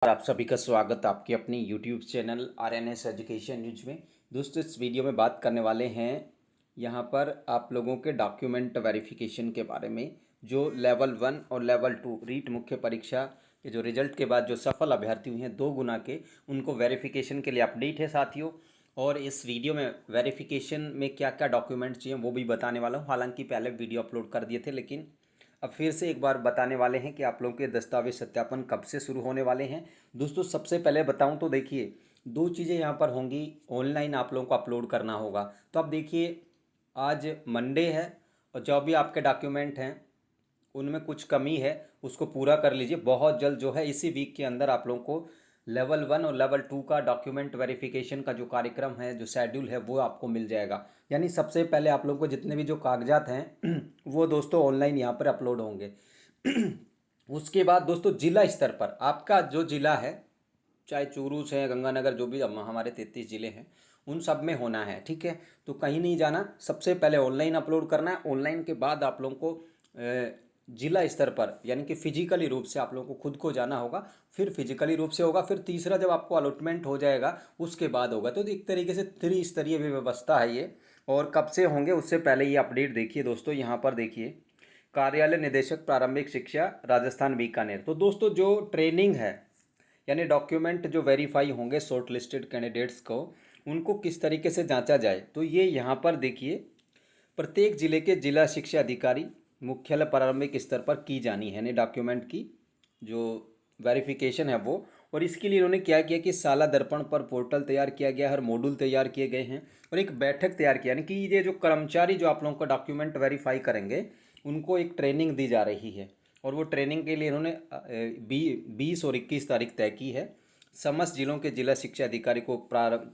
और आप सभी का स्वागत आपके अपनी YouTube channel RNS education news में। दोस्तों, इस वीडियो में बात करने वाले हैं यहाँ पर आप लोगों के डॉक्यूमेंट वेरिफिकेशन के बारे में। जो लेवल 1 और लेवल 2 रीट मुख्य परीक्षा के जो रिजल्ट के बाद जो सफल अभ्यर्थी हुए हैं 2 गुना के, उनको वेरिफिकेशन के लिए अपडेट है साथियों। और इस वीडियो में वेरिफिकेशन में क्या क्या डॉक्यूमेंट चाहिए वो भी बताने वाला हूँ। हालांकि पहले वीडियो अपलोड कर दिए थे, लेकिन अब फिर से एक बार बताने वाले हैं कि आप लोगों के दस्तावेज सत्यापन कब से शुरू होने वाले हैं। दोस्तों, सबसे पहले बताऊं तो देखिए, दो चीज़ें यहाँ पर होंगी। ऑनलाइन आप लोगों को अपलोड करना होगा। तो अब देखिए, आज मंडे है और जो भी आपके डॉक्यूमेंट हैं उनमें कुछ कमी है, उसको पूरा कर लीजिए। बहुत जल्द जो है इसी वीक के अंदर आप लोगों को लेवल 1 और लेवल 2 का डॉक्यूमेंट वेरिफिकेशन का जो कार्यक्रम है, जो शेड्यूल है, वो आपको मिल जाएगा। यानी सबसे पहले आप लोगों को जितने भी जो कागजात हैं वो दोस्तों ऑनलाइन यहाँ पर अपलोड होंगे। उसके बाद दोस्तों, जिला स्तर पर आपका जो जिला है, चाहे चूरू से गंगानगर, जो भी हमारे 33 जिले हैं, उन सब में होना है। ठीक है, तो कहीं नहीं जाना, सबसे पहले ऑनलाइन अपलोड करना है। ऑनलाइन के बाद आप लोगों को जिला स्तर पर यानी कि फिजिकली रूप से आप लोगों को खुद को जाना होगा। फिर फिजिकली रूप से होगा, फिर तीसरा जब आपको अलॉटमेंट हो जाएगा उसके बाद होगा। तो एक तरीके से त्रिस्तरीय व्यवस्था है ये। और कब से होंगे उससे पहले ये अपडेट देखिए दोस्तों, यहाँ पर देखिए, कार्यालय निदेशक प्रारंभिक शिक्षा राजस्थान बीकानेर। तो दोस्तों, जो ट्रेनिंग है यानी डॉक्यूमेंट जो वेरीफाई होंगे शॉर्ट लिस्टेड कैंडिडेट्स को, उनको किस तरीके से जांचा जाए, तो ये यहाँ पर देखिए, प्रत्येक जिले के जिला शिक्षा अधिकारी मुख्यालय प्रारंभिक स्तर पर की जानी है, यानी डॉक्यूमेंट की जो वेरिफिकेशन है वो। और इसके लिए इन्होंने क्या किया कि साला दर्पण पर पोर्टल तैयार किया गया, हर मॉड्यूल तैयार किए गए हैं और एक बैठक तैयार किया, यानी कि ये जो कर्मचारी जो आप लोगों का डॉक्यूमेंट वेरीफाई करेंगे उनको एक ट्रेनिंग दी जा रही है। और वो ट्रेनिंग के लिए इन्होंने 20 और 21 तारीख तय की है। समस्त जिलों के जिला शिक्षा अधिकारी को प्रारंभ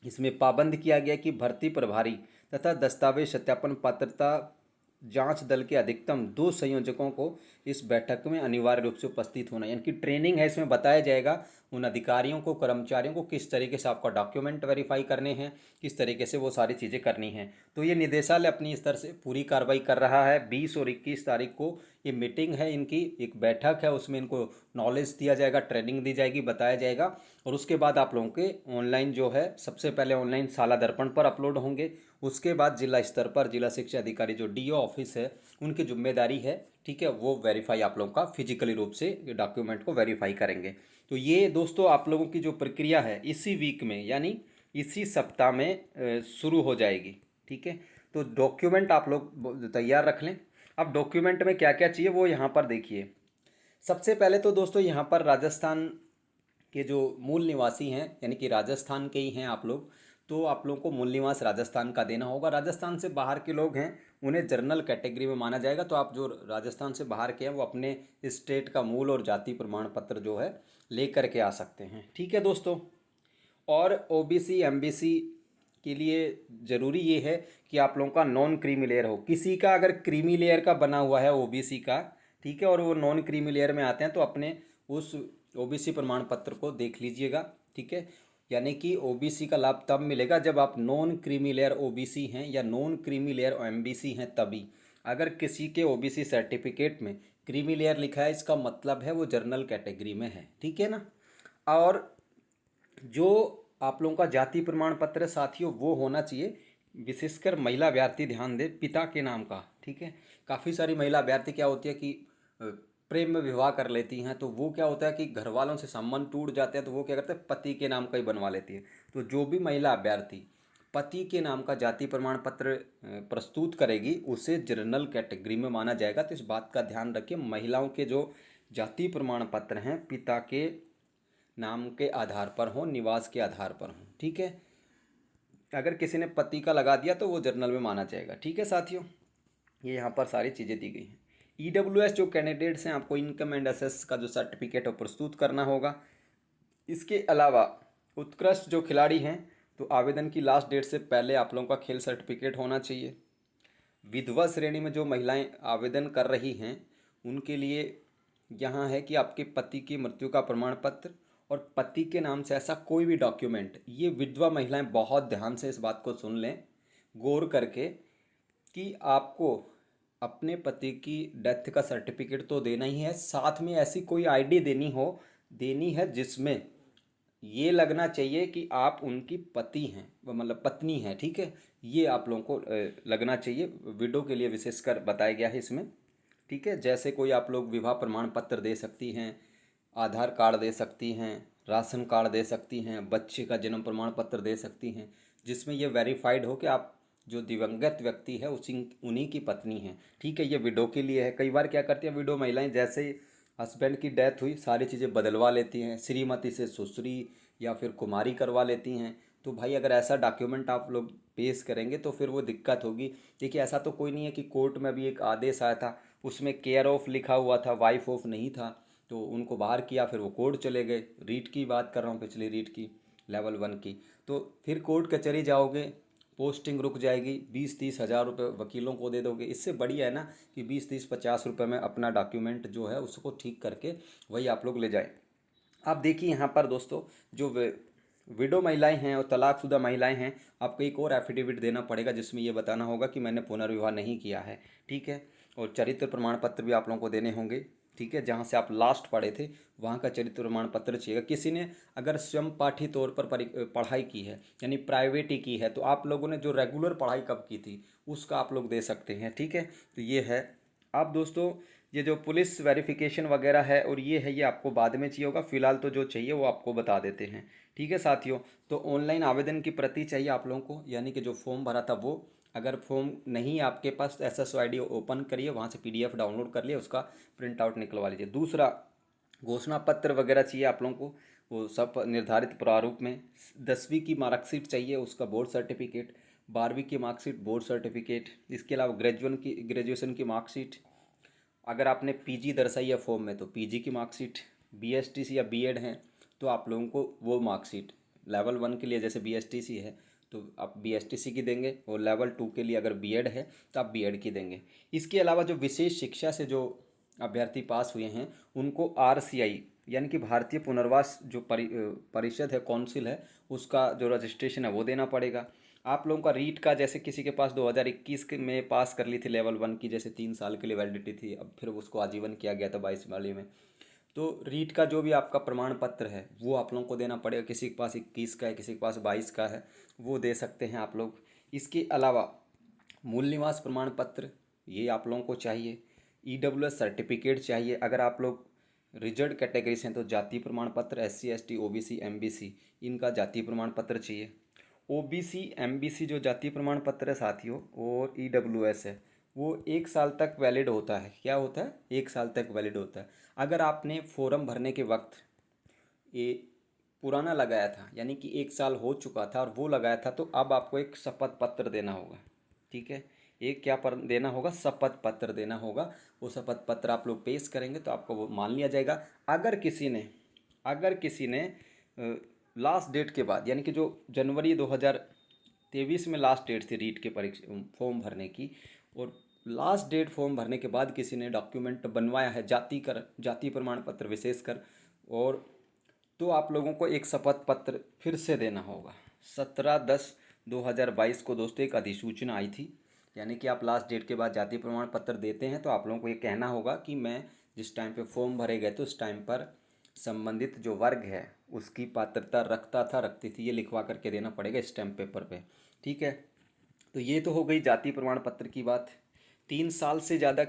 इसमें पाबंद किया गया कि भर्ती प्रभारी तथा दस्तावेज सत्यापन पात्रता जांच दल के अधिकतम 2 संयोजकों को इस बैठक में अनिवार्य रूप से उपस्थित होना, यानी कि ट्रेनिंग है। इसमें बताया जाएगा उन अधिकारियों को, कर्मचारियों को, किस तरीके से आपका डॉक्यूमेंट वेरीफाई करने हैं, किस तरीके से वो सारी चीज़ें करनी हैं। तो ये निदेशालय अपनी स्तर से पूरी कार्रवाई कर रहा है। 20 और 21 तारीख को ये मीटिंग है इनकी, एक बैठक है, उसमें इनको नॉलेज दिया जाएगा, ट्रेनिंग दी जाएगी, बताया जाएगा। और उसके बाद आप लोगों के ऑनलाइन जो है, सबसे पहले ऑनलाइन साला दर्पण पर अपलोड होंगे। उसके बाद जिला स्तर पर जिला शिक्षा अधिकारी जो डीओ ऑफिस है, उनकी जिम्मेदारी है, ठीक है, वो वेरीफाई आप लोगों का फिजिकली रूप से डॉक्यूमेंट को वेरीफाई करेंगे। तो ये दोस्तों आप लोगों की जो प्रक्रिया है इसी वीक में यानी इसी सप्ताह में शुरू हो जाएगी। ठीक है, तो डॉक्यूमेंट आप लोग तैयार रख लें। अब डॉक्यूमेंट में क्या क्या चाहिए वो यहाँ पर देखिए। सबसे पहले तो दोस्तों, यहाँ पर राजस्थान के जो मूल निवासी हैं, यानी कि राजस्थान के ही हैं आप लोग, तो आप लोगों को मूल निवास राजस्थान का देना होगा। राजस्थान से बाहर के लोग हैं उन्हें जनरल कैटेगरी में माना जाएगा। तो आप जो राजस्थान से बाहर के हैं वो अपने स्टेट का मूल और जाति प्रमाण पत्र जो है ले करके आ सकते हैं। ठीक है दोस्तों, और ओबीसी एमबीसी के लिए ज़रूरी ये है कि आप लोगों का नॉन क्रीमी लेयर हो। किसी का अगर क्रीमी लेयर का बना हुआ है ओबीसी का, ठीक है, और वो नॉन क्रीमी लेयर में आते हैं, तो अपने उस ओबीसी प्रमाण पत्र को देख लीजिएगा। ठीक है, यानी कि ओबीसी का लाभ तब मिलेगा जब आप नॉन क्रीमी लेयर ओबीसी हैं या नॉन क्रीमी लेयर एमबीसी हैं तभी। अगर किसी के ओबीसी सर्टिफिकेट में क्रीमी लेयर लिखा है, इसका मतलब है वो जनरल कैटेगरी में है। ठीक है ना। और जो आप लोगों का जाति प्रमाण पत्र साथियों वो होना चाहिए, विशेषकर महिला अभ्यर्थी ध्यान दें, पिता के नाम का। ठीक है, काफ़ी सारी महिला अभ्यर्थी क्या होती है कि प्रेम में विवाह कर लेती हैं, तो वो क्या होता है कि घर वालों से संबंध टूट जाते हैं, तो वो क्या करते हैं, पति के नाम का ही बनवा लेती है। तो जो भी महिला अभ्यर्थी पति के नाम का जाति प्रमाण पत्र प्रस्तुत करेगी उसे जनरल कैटेगरी में माना जाएगा। तो इस बात का ध्यान रखिए, महिलाओं के जो जाति प्रमाण पत्र हैं पिता के नाम के आधार पर हो, निवास के आधार पर हो। ठीक है, अगर किसी ने पति का लगा दिया तो वो जर्नल में माना जाएगा। ठीक है साथियों, ये यहाँ पर सारी चीज़ें दी गई हैं। ईडब्ल्यूएस जो कैंडिडेट्स हैं, आपको इनकम एंड असेस का जो सर्टिफिकेट है प्रस्तुत करना होगा। इसके अलावा उत्कृष्ट जो खिलाड़ी हैं, तो आवेदन की लास्ट डेट से पहले आप लोगों का खेल सर्टिफिकेट होना चाहिए। विधवा श्रेणी में जो महिलाएं आवेदन कर रही हैं उनके लिए यहाँ है कि आपके पति की मृत्यु का प्रमाण पत्र और पति के नाम से ऐसा कोई भी डॉक्यूमेंट। ये विधवा महिलाएं बहुत ध्यान से इस बात को सुन लें गौर करके कि आपको अपने पति की डेथ का सर्टिफिकेट तो देना ही है, साथ में ऐसी कोई आईडी देनी हो देनी है जिसमें ये लगना चाहिए कि आप उनकी पति हैं, मतलब पत्नी हैं, ठीक है। ये आप लोगों को लगना चाहिए। विडो के लिए विशेषकर बताया गया है इसमें, ठीक है। जैसे कोई आप लोग विवाह प्रमाण पत्र दे सकती हैं, आधार कार्ड दे सकती हैं, राशन कार्ड दे सकती हैं, बच्चे का जन्म प्रमाण पत्र दे सकती हैं, जिसमें ये वेरीफाइड हो कि आप जो दिवंगत व्यक्ति है उसी उन्हीं की पत्नी हैं, ठीक है। ये विडो के लिए है। कई बार क्या करती हैं विडो महिलाएं, जैसे हस्बैंड की डेथ हुई सारी चीज़ें बदलवा लेती हैं, श्रीमती से सुश्री या फिर कुमारी करवा लेती हैं। तो भाई अगर ऐसा डॉक्यूमेंट आप लोग पेश करेंगे तो फिर वो दिक्कत होगी। देखिए ऐसा तो कोई नहीं है कि कोर्ट में भी एक आदेश आया था, उसमें केयर ऑफ लिखा हुआ था, वाइफ ऑफ नहीं था, तो उनको बाहर किया, फिर वो कोर्ट चले गए। रीट की बात कर रहा हूँ, पिछली रीट की, लेवल 1 की। तो फिर कोर्ट कचहरी जाओगे, पोस्टिंग रुक जाएगी, 20-30 हज़ार रुपये वकीलों को दे दोगे। इससे बढ़िया है ना कि 20-30-50 रुपये में अपना डॉक्यूमेंट जो है उसको ठीक करके वही आप लोग ले जाए। आप देखिए यहाँ पर दोस्तों, जो विडो महिलाएं हैं और तलाकशुदा महिलाएं हैं, आपको एक और एफिडेविट देना पड़ेगा जिसमें ये बताना होगा कि मैंने पुनर्विवाह नहीं किया है, ठीक है। और चरित्र प्रमाण पत्र भी आप लोगों को देने होंगे, ठीक है। जहाँ से आप लास्ट पढ़े थे वहाँ का चरित्र प्रमाण पत्र चाहिए। किसी ने अगर स्वयं पाठी तौर पर पढ़ाई की है, यानी प्राइवेट ही की है, तो आप लोगों ने जो रेगुलर पढ़ाई कब की थी उसका आप लोग दे सकते हैं, ठीक है। तो ये है। आप दोस्तों ये जो पुलिस वेरिफिकेशन वगैरह है और ये है, ये आपको बाद में चाहिए होगा। फिलहाल तो जो चाहिए वो आपको बता देते हैं, ठीक है साथियों। तो ऑनलाइन आवेदन की प्रति चाहिए आप लोगों को, यानी कि जो फॉर्म भरा था वो। अगर फॉर्म नहीं है आपके पास तो SSID ओपन करिए, वहाँ से PDF डाउनलोड कर लिए, उसका प्रिंट आउट निकलवा लीजिए। दूसरा, घोषणा पत्र वगैरह चाहिए आप लोगों को, वो सब निर्धारित प्रारूप में। 10वीं की मार्कशीट चाहिए, उसका बोर्ड सर्टिफिकेट, 12वीं की मार्कशीट, बोर्ड सर्टिफिकेट। इसके अलावा ग्रेजुएशन की मार्कशीट। अगर आपने PG दर्शाई है फॉर्म में तो PG की मार्कशीट। BSTC या B.Ed हैं तो आप लोगों को वो मार्कशीट, लेवल 1 के लिए जैसे BSTC है तो आप BSTC की देंगे, और लेवल 2 के लिए अगर B.Ed है तो आप B.Ed की देंगे। इसके अलावा जो विशेष शिक्षा से जो अभ्यर्थी पास हुए हैं उनको RCI, यानी कि भारतीय पुनर्वास जो परिषद है, काउंसिल है, उसका जो रजिस्ट्रेशन है वो देना पड़ेगा। आप लोगों का रीट का, जैसे किसी के पास 2021 में पास कर ली थी लेवल 1 की, जैसे 3 साल के लिए वैलिडिटी थी, अब फिर उसको आजीवन किया गया था 22 वाले में। तो रीट का जो भी आपका प्रमाण पत्र है वो आप लोगों को देना पड़ेगा। किसी के पास 21 का है, किसी के पास 22 का है, वो दे सकते हैं आप लोग। इसके अलावा मूल निवास प्रमाण पत्र ये आप लोगों को चाहिए। EWS सर्टिफिकेट चाहिए। अगर आप लोग रिजर्व कैटेगरी से हैं तो जाति प्रमाण पत्र, SC ST OBC MBC इनका जाति प्रमाण पत्र चाहिए। OBC MBC जो जाति प्रमाण पत्र है साथियों, और EWS है, वो 1 साल तक वैलिड होता है। क्या होता है? 1 साल तक वैलिड होता है। अगर आपने फॉर्म भरने के वक्त ये पुराना लगाया था, यानी कि 1 साल हो चुका था और वो लगाया था, तो अब आपको एक शपथ पत्र देना होगा, ठीक है। एक क्या पर देना होगा? शपथ पत्र देना होगा। वो शपथ पत्र आप लोग पेश करेंगे तो आपको वो मान लिया जाएगा। अगर किसी ने लास्ट डेट के बाद, यानी कि जो जनवरी 2023 में लास्ट डेट थी रीट के परीक्षा फॉर्म भरने की, और लास्ट डेट फॉर्म भरने के बाद किसी ने डॉक्यूमेंट बनवाया है, जाति प्रमाण पत्र विशेषकर, और तो आप लोगों को एक शपथ पत्र फिर से देना होगा। 17/10/2022 को दोस्तों एक अधिसूचना आई थी, यानी कि आप लास्ट डेट के बाद जाति प्रमाण पत्र देते हैं तो आप लोगों को ये कहना होगा कि मैं जिस टाइम पे फॉर्म भरे गए तो उस टाइम पर संबंधित जो वर्ग है उसकी पात्रता रखती थी, ये लिखवा करके देना पड़ेगा स्टैम्प पेपर पे, ठीक है। तो ये तो हो गई जाति प्रमाण पत्र की बात। 3 साल से ज़्यादा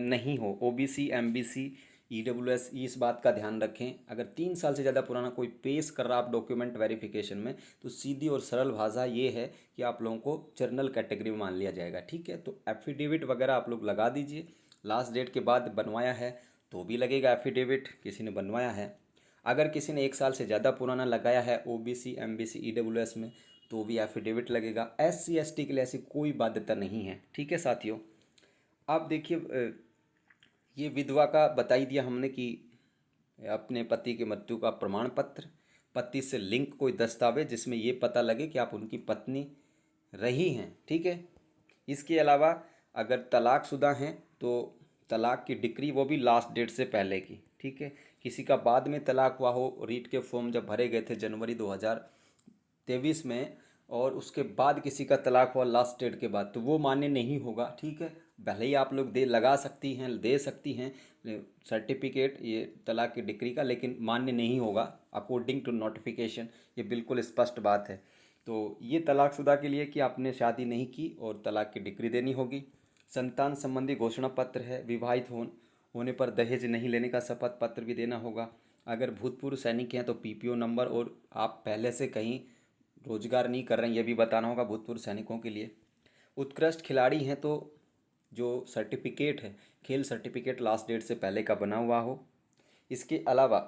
नहीं हो, OBC MBC EWS, इस बात का ध्यान रखें। अगर 3 साल से ज़्यादा पुराना कोई पेश कर रहा आप डॉक्यूमेंट वेरिफिकेशन में, तो सीधी और सरल भाषा ये है कि आप लोगों को जनरल कैटेगरी में मान लिया जाएगा, ठीक है। तो एफिडेविट वगैरह आप लोग लगा दीजिए। लास्ट डेट के बाद बनवाया है तो भी लगेगा एफिडेविट, किसी ने बनवाया है। अगर किसी ने 1 साल से ज़्यादा पुराना लगाया है OBC MBC EWS में तो भी एफिडेविट लगेगा। SC ST के लिए ऐसी कोई बाध्यता नहीं है, ठीक है साथियों। आप देखिए, ये विधवा का बता ही दिया हमने कि अपने पति के मृत्यु का प्रमाण पत्र, पति से लिंक कोई दस्तावेज जिसमें ये पता लगे कि आप उनकी पत्नी रही हैं, ठीक है। इसके अलावा अगर तलाकशुदा हैं तो तलाक की डिक्री, वो भी लास्ट डेट से पहले की, ठीक है। किसी का बाद में तलाक हुआ हो, रीट के फॉर्म जब भरे गए थे जनवरी 2023 में, और उसके बाद किसी का तलाक हुआ लास्ट डेट के बाद, तो वो मान्य नहीं होगा, ठीक है। भले ही आप लोग दे सकती हैं, सर्टिफिकेट ये तलाक की डिक्री का, लेकिन मान्य नहीं होगा अकॉर्डिंग टू नोटिफिकेशन। ये बिल्कुल स्पष्ट बात है। तो ये तलाकशुदा के लिए कि आपने शादी नहीं की और तलाक की डिक्री देनी होगी। संतान संबंधी घोषणा पत्र है, विवाहित होने पर दहेज नहीं लेने का शपथ पत्र भी देना होगा। अगर भूतपूर्व सैनिक हैं तो पीपीओ नंबर, और आप पहले से कहीं रोजगार नहीं कर रहे हैं ये भी बताना होगा भूतपूर्व सैनिकों के लिए। उत्कृष्ट खिलाड़ी हैं तो जो सर्टिफिकेट है, खेल सर्टिफिकेट लास्ट डेट से पहले का बना हुआ हो। इसके अलावा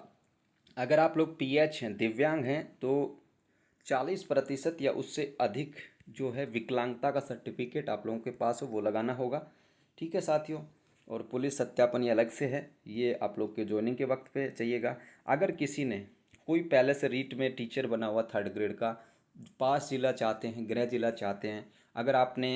अगर आप लोग पीएच हैं, दिव्यांग हैं, तो 40% या उससे अधिक जो है विकलांगता का सर्टिफिकेट आप लोगों के पास हो वो लगाना होगा। ठीक है साथियों। और पुलिस सत्यापन ये अलग से है, ये आप लोग के ज्वाइनिंग के वक्त पे चाहिएगा। अगर किसी ने कोई पहले से रीट में टीचर बना हुआ 3rd ग्रेड का, पास जिला चाहते हैं, गृह जिला चाहते हैं, अगर आपने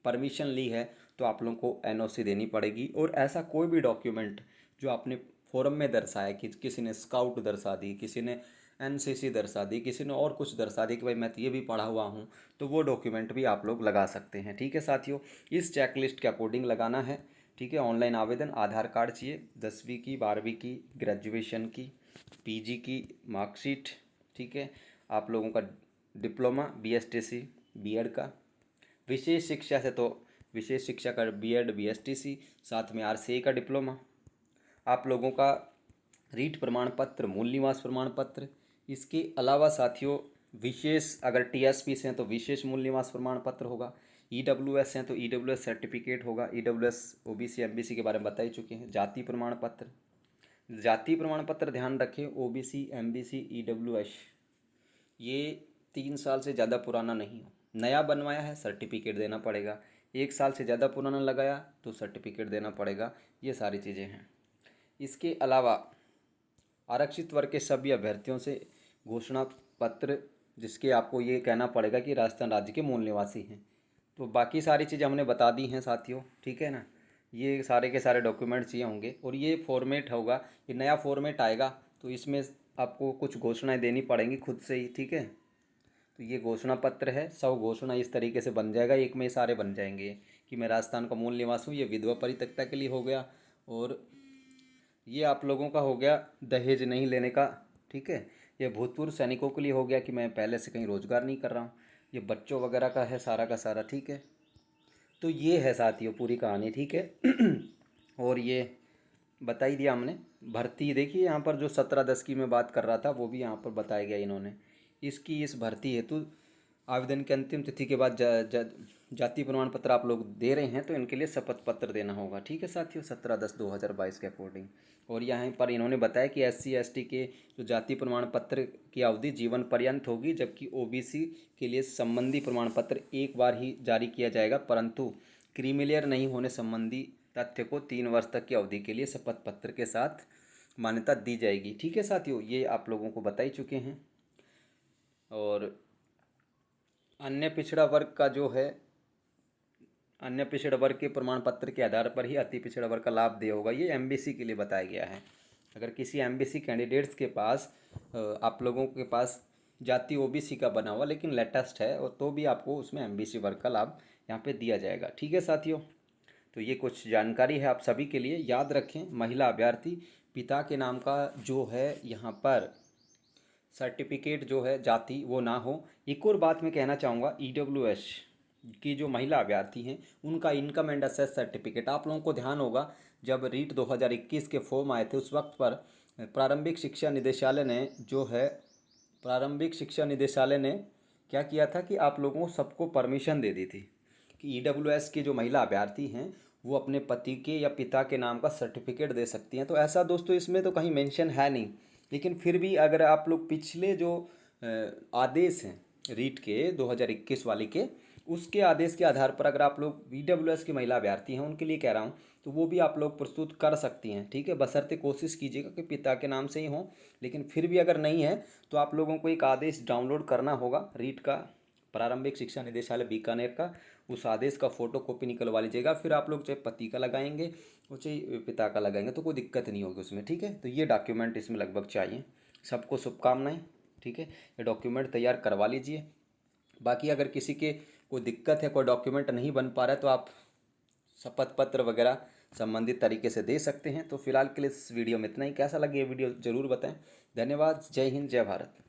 परमिशन ली है तो आप लोगों को एनओसी देनी पड़ेगी। और ऐसा कोई भी डॉक्यूमेंट जो आपने फॉरम में दर्शाया कि किसी ने स्काउट दर्शा दी, किसी ने एनसीसी दर्शा दी, किसी ने और कुछ दर्शा दी कि भाई मैं तो ये भी पढ़ा हुआ हूँ, तो वो डॉक्यूमेंट भी आप लोग लगा सकते हैं। ठीक है साथियों, इस चेकलिस्ट के अकॉर्डिंग लगाना है। ठीक है। ऑनलाइन आवेदन, आधार कार्ड चाहिए, 10वीं की, 12वीं की, ग्रेजुएशन की, पीजी की मार्कशीट। ठीक है। आप लोगों का डिप्लोमा, बीएसटीसी, बीएड का, विशेष शिक्षा से तो विशेष शिक्षा का बीएड, बीएसटीसी, साथ में आरसीए का डिप्लोमा। आप लोगों का रीट प्रमाण पत्र, मूल निवास प्रमाण पत्र। इसके अलावा साथियों विशेष, अगर टीएसपी से हैं तो विशेष मूल निवास प्रमाण पत्र होगा। ईडब्ल्यूएस हैं तो ईडब्ल्यूएस सर्टिफिकेट होगा। ईडब्ल्यूएस ओबीसी एमबीसी के बारे में बता ही चुके हैं। जाति प्रमाण पत्र, जाति प्रमाण पत्र ध्यान रखें, ओबीसी, एमबीसी, ईडब्ल्यूएस, ये 3 साल से ज़्यादा पुराना नहीं हो। नया बनवाया है सर्टिफिकेट देना पड़ेगा, 1 साल से ज़्यादा पुराना लगाया तो सर्टिफिकेट देना पड़ेगा। ये सारी चीज़ें हैं। इसके अलावा आरक्षित वर्ग के सभी अभ्यर्थियों से घोषणा पत्र, जिसके आपको ये कहना पड़ेगा कि राजस्थान राज्य के मूल निवासी हैं। तो बाकी सारी चीज़ें हमने बता दी हैं साथियों। ठीक है ना। ये सारे के सारे डॉक्यूमेंट चाहिए होंगे और ये फॉर्मेट होगा, ये नया फॉर्मेट आएगा तो इसमें आपको कुछ घोषणाएं देनी पड़ेंगी खुद से ही। ठीक है। तो ये घोषणा पत्र है, 100 घोषणा इस तरीके से बन जाएगा, एक में सारे बन जाएंगे कि मैं राजस्थान का मूल निवासी हूँ। ये विधवा परित्यक्ता के लिए हो गया, और ये आप लोगों का हो गया दहेज नहीं लेने का। ठीक है। ये भूतपूर्व सैनिकों के लिए हो गया कि मैं पहले से कहीं रोजगार नहीं कर रहा हूँ। ये बच्चों वगैरह का है सारा का सारा। ठीक है। तो ये है साथियों पूरी कहानी। ठीक है। और ये बता ही दिया हमने। भर्ती देखिए यहाँ पर जो 17/10 की मैं बात कर रहा था वो भी यहाँ पर बताया गया इन्होंने। इसकी इस भर्ती हेतु आवेदन की अंतिम तिथि के बाद जाति प्रमाण पत्र आप लोग दे रहे हैं तो इनके लिए शपथ पत्र देना होगा। ठीक है साथियों, 17/10/2022 के अकॉर्डिंग। और यहाँ पर इन्होंने बताया कि SC ST के जो जाति प्रमाण पत्र की अवधि जीवन पर्यंत होगी, जबकि OBC के लिए संबंधी प्रमाण पत्र एक बार ही जारी किया जाएगा, परंतु क्रीमिलेयर नहीं होने संबंधी तथ्य को 3 वर्ष तक की अवधि के लिए शपथ पत्र के साथ मान्यता दी जाएगी। ठीक है साथियों, ये आप लोगों को बता ही चुके हैं। और अन्य पिछड़ा वर्ग का जो है, अन्य पिछड़ा वर्ग के प्रमाण पत्र के आधार पर ही अति पिछड़ा वर्ग का लाभ दिया होगा, ये एमबीसी के लिए बताया गया है। अगर किसी एमबीसी कैंडिडेट्स के पास आप लोगों के पास जाति ओबीसी का बना हुआ लेकिन लेटेस्ट है, और तो भी आपको उसमें एमबीसी वर्ग का लाभ यहाँ पे दिया जाएगा। ठीक है साथियों, तो ये कुछ जानकारी है आप सभी के लिए। याद रखें, महिला अभ्यर्थी पिता के नाम का जो है यहाँ पर सर्टिफिकेट जो है जाति वो ना हो। एक और बात मैं कहना चाहूँगा, ईडब्ल्यूएस की जो महिला अभ्यर्थी हैं उनका इनकम एंड असेस सर्टिफिकेट, आप लोगों को ध्यान होगा जब रीट 2021 के फॉर्म आए थे उस वक्त पर प्रारंभिक शिक्षा निदेशालय ने जो है, प्रारंभिक शिक्षा निदेशालय ने क्या किया था कि आप लोगों को सबको परमिशन दे दी थी कि ईडब्ल्यूएस की जो महिला अभ्यर्थी हैं वो अपने पति के या पिता के नाम का सर्टिफिकेट दे सकती हैं। तो ऐसा दोस्तों इसमें तो कहीं मेंशन है नहीं, लेकिन फिर भी अगर आप लोग पिछले जो आदेश हैं रीट के 2021 वाले के, उसके आदेश के आधार पर अगर आप लोग ईडब्ल्यूएस की महिला अभ्यर्थी हैं उनके लिए कह रहा हूँ, तो वो भी आप लोग प्रस्तुत कर सकती हैं। ठीक है, बशर्ते कोशिश कीजिएगा कि पिता के नाम से ही हो, लेकिन फिर भी अगर नहीं है तो आप लोगों को एक आदेश डाउनलोड करना होगा रीट का, प्रारंभिक शिक्षा निदेशालय बीकानेर का। उस आदेश का फोटो कॉपी निकलवा लीजिएगा, फिर आप लोग चाहे पति का लगाएंगे और चाहे पिता का लगाएंगे तो कोई दिक्कत नहीं होगी उसमें। ठीक है, तो ये डॉक्यूमेंट इसमें लगभग चाहिए। सबको शुभकामनाएं। ठीक है, ये डॉक्यूमेंट तैयार करवा लीजिए। बाकी अगर किसी के कोई दिक्कत है, कोई डॉक्यूमेंट नहीं बन पा रहा है, तो आप शपथ पत्र वगैरह संबंधित तरीके से दे सकते हैं। तो फिलहाल के लिए इस वीडियो में इतना ही। कैसा लगे ये वीडियो ज़रूर बताएं। धन्यवाद। जय हिंद, जय भारत।